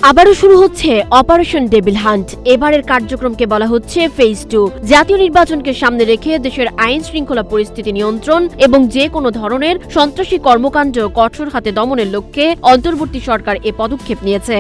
আবারও শুরু হচ্ছে অপারেশন ডেভিল হান্ট। এবারের কার্যক্রমকে বলা হচ্ছে ফেজ 2। জাতীয় নির্বাচনকে সামনে রেখে দেশের আইন শৃঙ্খলা পরিস্থিতি নিয়ন্ত্রণ এবং যে কোনো ধরনের সন্ত্রাসী কর্মকাণ্ড কঠোর হাতে দমনের লক্ষ্যে অন্তর্বর্তী সরকার এ পদক্ষেপ নিয়েছে।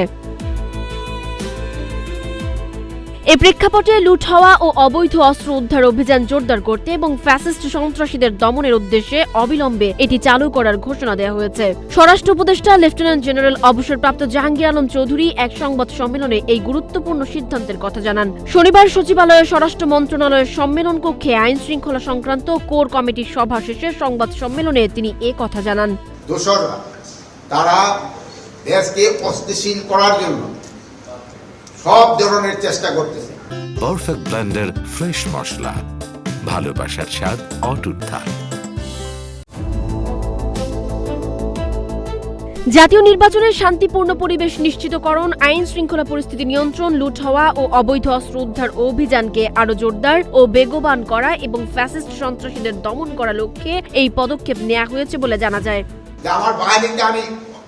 এ প্রেক্ষাপটে লুট হওয়া ও অবৈধ অস্ত্র উদ্ধার অভিযান জোরদার করতে এবং ফ্যাসিস্ট সন্ত্রাসীদের দমনের উদ্দেশ্যে অবিলম্বে এটি চালু করার ঘোষণা দেওয়া হয়েছে। স্বরাষ্ট্র উপদেষ্টা লেফটেন্যান্ট জেনারেল অবসরপ্রাপ্ত জাহাঙ্গীর আলম চৌধুরী এক সংবাদ সম্মেলনে এই গুরুত্বপূর্ণ সিদ্ধান্তের কথা জানান। শনিবার সচিবালয়ে স্বরাষ্ট্র মন্ত্রণালয়ের সম্মেলন কক্ষে আইন শৃঙ্খলা সংক্রান্ত কোর কমিটির সভা শেষে সংবাদ সম্মেলনে তিনি এ কথা জানান। দোসররা তারা দেশকে অস্থিতিশীল করার জন্য সব ধরনের চেষ্টা করতেছে। পারফেক্ট ব্লেন্ডের ফ্রেশ মশলা, ভালোবাসার স্বাদ অটুট থাক। জাতীয় নির্বাচনের শান্তিপূর্ণ পরিবেশ নিশ্চিতকরণ, আইন শৃঙ্খলা পরিস্থিতি নিয়ন্ত্রণ, লুট হওয়া ও অবৈধ অস্ত্র উদ্ধার অভিযানকে আরো জোরদার ও বেগবান করা এবং ফ্যাসিস্ট সন্ত্রাসীদের দমন করার লক্ষ্যে এই পদক্ষেপ নেওয়া হয়েছে বলে জানা যায়। আমার বাহিনীকে আমি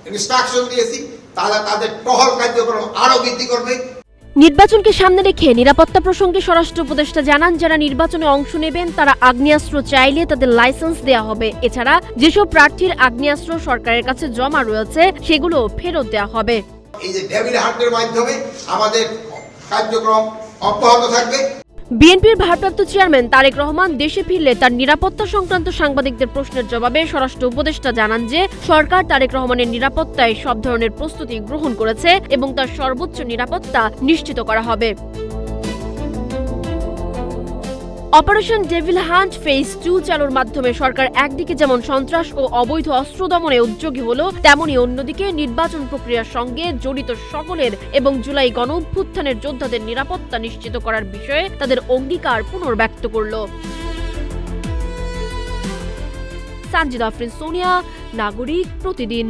ইনস্ট্রাকশন দিয়েছি, তারা তাদের টহল কার্যক্রম আরো বৃদ্ধি করবে। নির্বাচনকে সামনে রেখে নিরাপত্তা প্রসঙ্গে স্বরাষ্ট্র উপদেষ্টা জানান, যারা নির্বাচনে অংশ নেবেন তারা আগ্নেয়াস্ত্র চাইলে তাদের লাইসেন্স দেওয়া হবে। এছাড়া যেসব প্রার্থীর আগ্নেয়াস্ত্র সরকারের কাছে জমা রয়েছে সেগুলো ফেরত দেওয়া হবে। এই যে ডেভিল হান্টের মাধ্যমে আমাদের কার্যক্রম অব্যাহত থাকবে। বিএনপির ভারপ্রাপ্ত চেয়ারম্যান তারেক রহমান দেশে ফিরলে তার নিরাপত্তা সংক্রান্ত সাংবাদিকদের প্রশ্নের জবাবে স্বরাষ্ট্র উপদেষ্টা জানান যে সরকার তারেক রহমানের নিরাপত্তায় সব ধরনের প্রস্তুতি গ্রহণ করেছে এবং তার সর্বোচ্চ নিরাপত্তা নিশ্চিত করা হবে। অপারেশন ডেভিল হান্ট ফেজ 2 চালুর মাধ্যমে সরকার একদিকে যেমন সন্ত্রাস ও অবৈধ অস্ত্র দমনে উদ্যোগী হলো, তেমনি অন্যদিকে নির্বাচন প্রক্রিয়ার সঙ্গে জড়িত সকলের এবং জুলাই গণঅভ্যুত্থানের যোদ্ধাদের নিরাপত্তা নিশ্চিত করার বিষয়ে তাদের অঙ্গীকার পুনর্ব্যক্ত করল। সানজিদা আফরিন, সোনিয়া, নাগরিক প্রতিদিন।